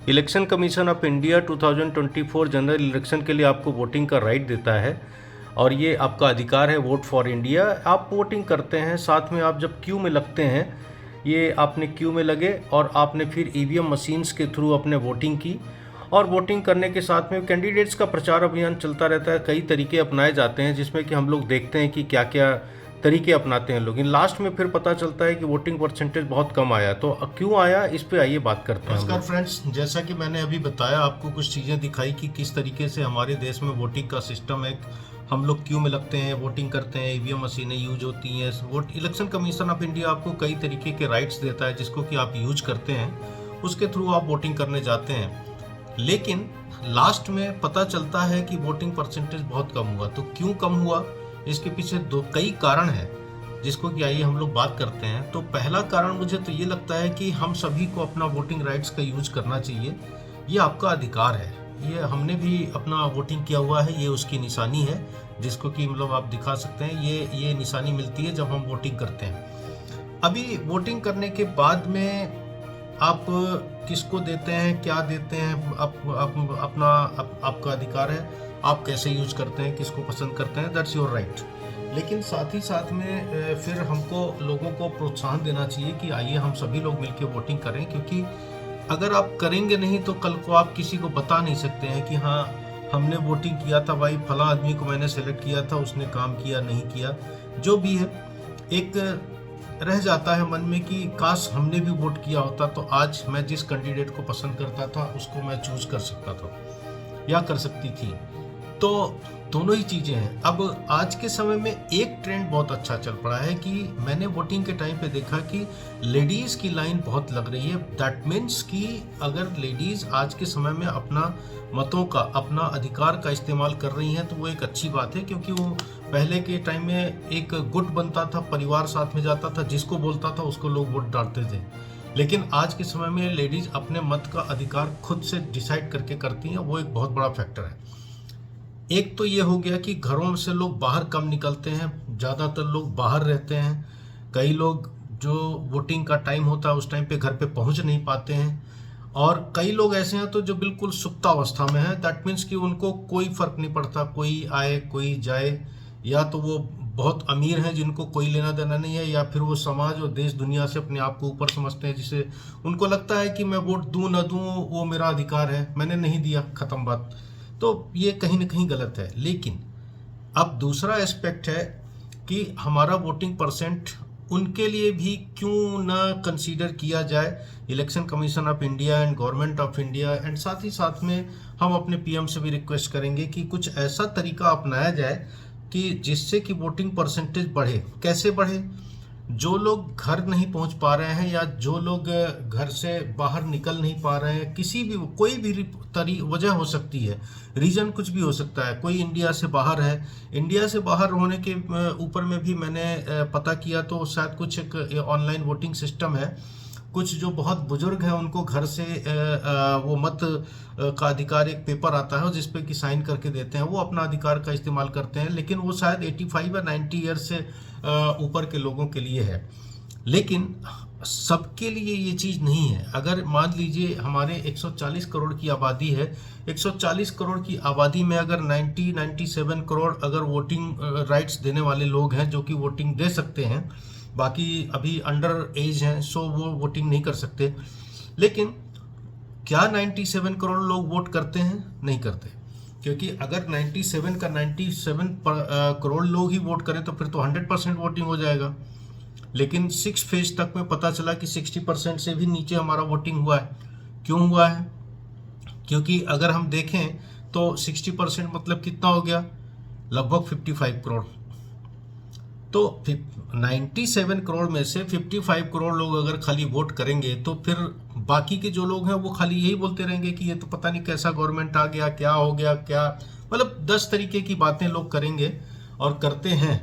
Election commission of India 2024 general election के लिए आपको वोटिंग का राइट देता है और ये आपका अधिकार है वोट फॉर इंडिया। आप वोटिंग करते हैं, साथ में आप जब क्यू में लगते हैं, ये आपने क्यू में लगे और आपने फिर ईवीएम मशीन्स के थ्रू अपने वोटिंग की और वोटिंग करने के साथ में कैंडिडेट्स का प्रचार अभियान चलता रहता है। कई तरीके अपनाए जाते हैं जिसमें कि हम लोग देखते हैं कि क्या क्या तरीके अपनाते हैं लोग। इन लास्ट में फिर पता चलता है कि वोटिंग परसेंटेज बहुत कम आया। तो क्यों आया, इस पे आइए बात करते हैं। नमस्कार फ्रेंड्स, जैसा कि मैंने अभी बताया, आपको कुछ चीज़ें दिखाई कि किस तरीके से हमारे देश में वोटिंग का सिस्टम है। हम लोग क्यू में लगते हैं, वोटिंग करते हैं, ईवीएम मशीनें यूज होती हैं। Vote election commission of India आपको कई तरीके के राइट्स देता है जिसको कि आप यूज करते हैं, उसके थ्रू आप वोटिंग करने जाते हैं। लेकिन लास्ट में पता चलता है कि वोटिंग परसेंटेज बहुत कम हुआ। तो क्यों कम हुआ, इसके पीछे कई कारण हैं जिसको कि आइए हम लोग बात करते हैं। तो पहला कारण मुझे तो ये लगता है कि हम सभी को अपना वोटिंग राइट्स का यूज करना चाहिए। ये आपका अधिकार है, ये हमने भी अपना वोटिंग किया हुआ है, ये उसकी निशानी है जिसको कि मतलब आप दिखा सकते हैं। ये निशानी मिलती है जब हम वोटिंग करते हैं। अभी वोटिंग करने के बाद में आप किसको देते हैं, क्या देते हैं, आपका अधिकार है। आप कैसे यूज करते हैं, किसको पसंद करते हैं, दैट्स योर राइट। लेकिन साथ ही साथ में फिर हमको लोगों को प्रोत्साहन देना चाहिए कि आइए हम सभी लोग मिलकर वोटिंग करें, क्योंकि अगर आप करेंगे नहीं तो कल को आप किसी को बता नहीं सकते हैं कि हाँ हमने वोटिंग किया था, भाई फला आदमी को मैंने सेलेक्ट किया था, उसने काम किया नहीं किया, जो भी है। एक रह जाता है मन में कि काश हमने भी वोट किया होता तो आज मैं जिस कैंडिडेट को पसंद करता था उसको मैं चूज कर सकता था या कर सकती थी। तो दोनों ही चीज़ें हैं। अब आज के समय में एक ट्रेंड बहुत अच्छा चल पड़ा है कि मैंने वोटिंग के टाइम पे देखा कि लेडीज़ की लाइन बहुत लग रही है। दैट मीन्स कि अगर लेडीज़ आज के समय में अपना मतों का, अपना अधिकार का इस्तेमाल कर रही हैं तो वो एक अच्छी बात है, क्योंकि वो पहले के टाइम में एक गुट बनता था, परिवार साथ में जाता था, जिसको बोलता था उसको लोग वोट डालते थे। लेकिन आज के समय में लेडीज़ अपने मत का अधिकार खुद से डिसाइड करके करती हैं, वो एक बहुत बड़ा फैक्टर है। एक तो ये हो गया कि घरों से लोग बाहर कम निकलते हैं, ज़्यादातर लोग बाहर रहते हैं। कई लोग जो वोटिंग का टाइम होता है उस टाइम पे घर पे पहुंच नहीं पाते हैं, और कई लोग ऐसे हैं तो जो बिल्कुल सुप्तावस्था में है। दैट मीन्स कि उनको कोई फ़र्क नहीं पड़ता, कोई आए कोई जाए। या तो वो बहुत अमीर हैं जिनको कोई लेना देना नहीं है, या फिर वो समाज और देश दुनिया से अपने आप को ऊपर समझते हैं, जिसे उनको लगता है कि मैं वोट दूँ ना दूँ वो मेरा अधिकार है, मैंने नहीं दिया, ख़त्म बात। तो ये कहीं ना कहीं गलत है। लेकिन अब दूसरा एस्पेक्ट है कि हमारा वोटिंग परसेंट उनके लिए भी क्यों ना कंसीडर किया जाए, election commission of India and government of India. And साथ ही साथ में हम अपने पीएम से भी रिक्वेस्ट करेंगे कि कुछ ऐसा तरीका अपनाया जाए कि जिससे कि वोटिंग परसेंटेज बढ़े। कैसे बढ़े? जो लोग घर नहीं पहुंच पा रहे हैं या जो लोग घर से बाहर निकल नहीं पा रहे हैं, किसी भी कोई भी वजह हो सकती है, रीज़न कुछ भी हो सकता है। कोई इंडिया से बाहर है, इंडिया से बाहर होने के ऊपर में भी मैंने पता किया तो शायद कुछ एक ऑनलाइन वोटिंग सिस्टम है। कुछ जो बहुत बुजुर्ग हैं उनको घर से वो मत का अधिकार एक पेपर आता है जिस पे कि साइन करके देते हैं, वो अपना अधिकार का इस्तेमाल करते हैं। लेकिन वो शायद 85 या 90 ईयर्स से ऊपर के लोगों के लिए है। लेकिन सबके लिए ये चीज़ नहीं है। अगर मान लीजिए हमारे 140 करोड़ की आबादी है, 140 करोड़ की आबादी में अगर 97 करोड़ अगर वोटिंग राइट्स देने वाले लोग हैं जो कि वोटिंग दे सकते हैं, बाकी अभी अंडर एज हैं सो वो वोटिंग नहीं कर सकते। लेकिन क्या 97 करोड़ लोग वोट करते हैं? नहीं करते, क्योंकि अगर 97 का 97 करोड़ लोग ही वोट करें तो फिर तो 100% वोटिंग हो जाएगा। लेकिन 6 फेज तक में पता चला कि 60% से भी नीचे हमारा वोटिंग हुआ है। क्यों हुआ है? क्योंकि अगर हम देखें तो 60% मतलब कितना हो गया? लगभग 55 करोड़। तो 97 करोड़ में से 55 करोड़ लोग अगर खाली वोट करेंगे तो फिर बाकी के जो लोग हैं वो खाली यही बोलते रहेंगे कि ये तो पता नहीं कैसा गवर्नमेंट आ गया, क्या हो गया, क्या, मतलब 10 तरीके की बातें लोग करेंगे और करते हैं,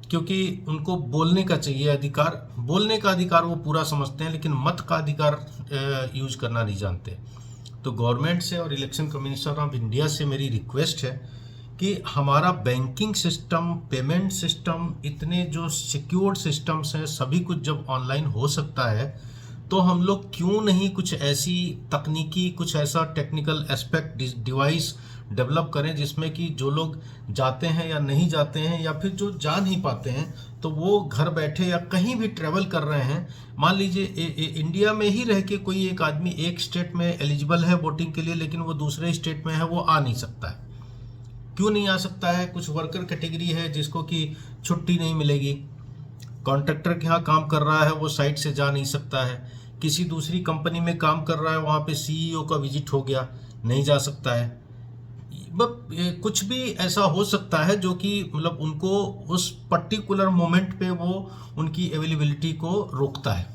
क्योंकि उनको बोलने का चाहिए अधिकार। बोलने का अधिकार वो पूरा समझते हैं, लेकिन मत का अधिकार यूज करना नहीं जानते। तो गवर्नमेंट से और इलेक्शन कमीशन ऑफ इंडिया से मेरी रिक्वेस्ट है कि हमारा बैंकिंग सिस्टम, पेमेंट सिस्टम, इतने जो सिक्योर्ड सिस्टम्स हैं, सभी कुछ जब ऑनलाइन हो सकता है तो हम लोग क्यों नहीं कुछ ऐसी तकनीकी, कुछ ऐसा टेक्निकल एस्पेक्ट डिवाइस डेवलप करें जिसमें कि जो लोग जाते हैं या नहीं जाते हैं या फिर जो जा नहीं पाते हैं तो वो घर बैठे या कहीं भी ट्रैवल कर रहे हैं, मान लीजिए इंडिया में ही रह के कोई एक आदमी एक स्टेट में एलिजिबल है वोटिंग के लिए लेकिन वो दूसरे स्टेट में है, वो आ नहीं सकता है। क्यों नहीं आ सकता है? कुछ वर्कर कैटेगरी है जिसको कि छुट्टी नहीं मिलेगी, कॉन्ट्रैक्टर के यहाँ काम कर रहा है वो साइट से जा नहीं सकता है, किसी दूसरी कंपनी में काम कर रहा है वहाँ पे सीईओ का विजिट हो गया, नहीं जा सकता है। कुछ भी ऐसा हो सकता है जो कि मतलब उनको उस पर्टिकुलर मोमेंट पे वो उनकी अवेलेबिलिटी को रोकता है।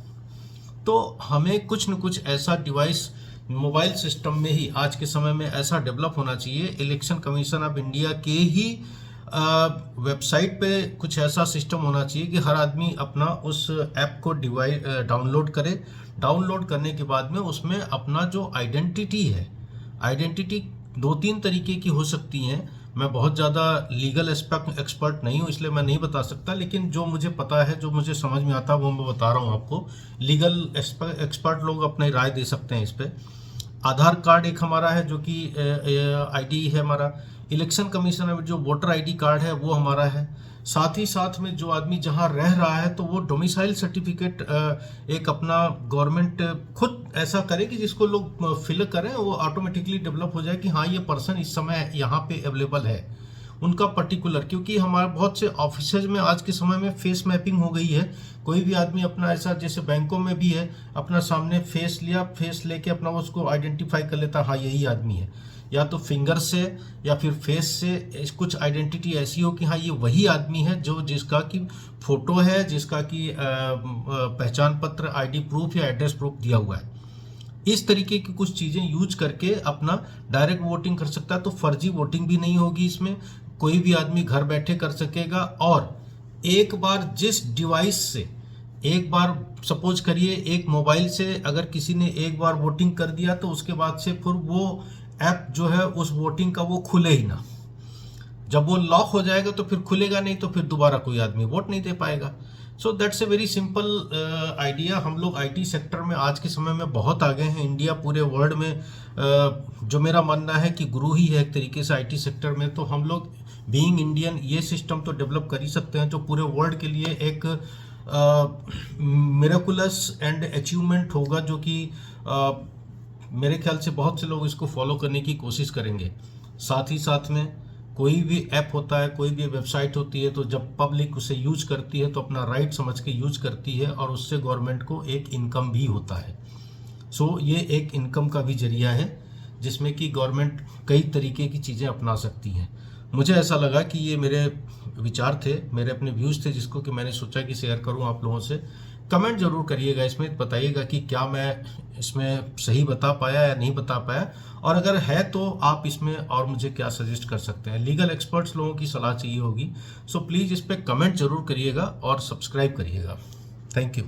तो हमें कुछ न कुछ ऐसा डिवाइस मोबाइल सिस्टम में ही आज के समय में ऐसा डेवलप होना चाहिए। इलेक्शन कमीशन ऑफ इंडिया के ही वेबसाइट पे कुछ ऐसा सिस्टम होना चाहिए कि हर आदमी अपना उस ऐप को डाउनलोड करे। डाउनलोड करने के बाद में उसमें अपना जो आइडेंटिटी है, आइडेंटिटी 2-3 तरीके की हो सकती हैं। मैं बहुत ज़्यादा लीगल एक्सपर्ट नहीं हूँ इसलिए मैं नहीं बता सकता, लेकिन जो मुझे पता है, जो मुझे समझ में आता है वो मैं बता रहा हूँ आपको। लीगल एक्सपर्ट लोग अपनी राय दे सकते हैं इस पर। आधार कार्ड एक हमारा है जो कि आईडी है हमारा। इलेक्शन कमीशन में जो वोटर आईडी कार्ड है वो हमारा है। साथ ही साथ में जो आदमी जहां रह रहा है तो वो डोमिसाइल सर्टिफिकेट एक अपना गवर्नमेंट खुद ऐसा करे कि जिसको लोग फिल करें, वो ऑटोमेटिकली डेवलप हो जाए कि हाँ ये पर्सन इस समय यहाँ पे अवेलेबल है, उनका पर्टिकुलर। क्योंकि हमारे बहुत से ऑफिसेज में आज के समय में फेस मैपिंग हो गई है। कोई भी आदमी अपना ऐसा, जैसे बैंकों में भी है, अपना सामने फेस लिया, फेस लेके अपना उसको आइडेंटिफाई कर लेता, हाँ यही आदमी है। या तो फिंगर से या फिर फेस से कुछ आइडेंटिटी ऐसी हो कि हाँ ये वही आदमी है जो जिसका की फोटो है, जिसका की पहचान पत्र, आईडी प्रूफ या एड्रेस प्रूफ दिया हुआ है। इस तरीके की कुछ चीज़ें यूज करके अपना डायरेक्ट वोटिंग कर सकता है। तो फर्जी वोटिंग भी नहीं होगी इसमें, कोई भी आदमी घर बैठे कर सकेगा। और एक बार जिस डिवाइस से, एक बार सपोज करिए एक मोबाइल से अगर किसी ने एक बार वोटिंग कर दिया तो उसके बाद से फिर वो ऐप जो है उस वोटिंग का वो खुले ही ना। जब वो लॉक हो जाएगा तो फिर खुलेगा नहीं, तो फिर दोबारा कोई आदमी वोट नहीं दे पाएगा। So that's a very simple idea. हम लोग आईटी सेक्टर में आज के समय में बहुत आगे हैं। इंडिया पूरे वर्ल्ड में जो मेरा मानना है कि गुरु ही है एक तरीके से आईटी सेक्टर में। तो हम लोग बीइंग इंडियन ये सिस्टम तो डेवलप कर ही सकते हैं जो पूरे वर्ल्ड के लिए एक मिरेकुलस एंड अचीवमेंट होगा, जो कि मेरे ख्याल से बहुत से लोग इसको फॉलो करने की कोशिश करेंगे। साथ ही साथ में कोई भी ऐप होता है, कोई भी वेबसाइट होती है, तो जब पब्लिक उसे यूज करती है तो अपना राइट समझ के यूज करती है और उससे गवर्नमेंट को एक इनकम भी होता है। सो ये एक इनकम का भी जरिया है जिसमें कि गवर्नमेंट कई तरीके की चीज़ें अपना सकती हैं। मुझे ऐसा लगा कि ये मेरे विचार थे, मेरे अपने व्यूज़ थे जिसको कि मैंने सोचा कि शेयर करूं आप लोगों से। कमेंट जरूर करिएगा, इसमें बताइएगा कि क्या मैं इसमें सही बता पाया या नहीं बता पाया, और अगर है तो आप इसमें और मुझे क्या सजेस्ट कर सकते हैं। लीगल एक्सपर्ट्स लोगों की सलाह चाहिए होगी। सो प्लीज़ इस पर कमेंट जरूर करिएगा और सब्सक्राइब करिएगा। Thank you.